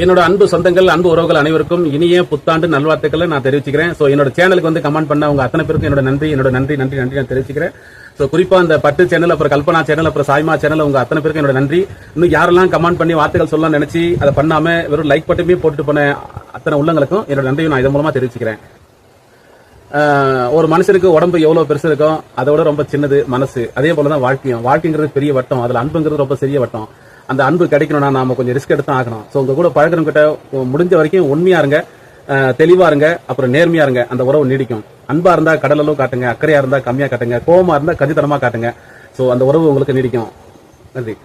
என்னோட அன்பு சொந்தங்கள், அன்பு உறவுகள் அனைவருக்கும் இனிய புத்தாண்டு நல்வாழ்த்துக்களை நான் தெரிவிச்சுக்கிறேன். சோ என்னோட சேனலுக்கு வந்து கமெண்ட் பண்ண உங்க அத்தனை பேருக்கும் என்னோட நன்றி நான் தெரிவிச்சுக்கிறேன். சோ குறிப்பா அந்த பட்டு சேனல், அப்புறம் கல்பனா சேனல், அப்புறம் சாய்மா சேனல், உங்க அத்தனை பேருக்கும் என்னோட நன்றி. இன்னும் யாரெல்லாம் கமெண்ட் பண்ணி வார்த்தைகள் சொல்லலாம் நினைச்சு அதை பண்ணாம வெறும் லைக் மட்டுமே போட்டுட்டு போன அத்தனை உள்ளங்களுக்கும் என்னோட நன்றியை நான் இதன் மூலமா தெரிவிச்சுக்கிறேன். ஒரு மனுஷனுக்கு உடம்பு எவ்வளவு பெருசு இருக்கும், அதோட ரொம்ப சின்னது மனசு. அதே போலதான் வாழ்க்கைங்கிறது பெரிய வட்டம், அதுல அன்புங்கிறது ரொம்ப சிறிய வட்டம். அந்த அன்பு கிடைக்கணும்னா நாம கொஞ்சம் ரிஸ்க் எடுத்து ஆகணும். சோ உங்க கூட பழகிறவங்க கிட்ட முடிஞ்ச வரைக்கும் உண்மையா இருங்க, தெளிவா இருங்க, அப்புறம் நேர்மையா இருங்க. அந்த உறவு நீடிக்கும். அன்பா இருந்தா கடலளவு காட்டுங்க, அக்கறையா இருந்தா கம்மியா காட்டுங்க, கோவமா இருந்தா கதித்தனமா காட்டுங்க. சோ அந்த உறவு உங்களுக்கு நீடிக்கும். நன்றி.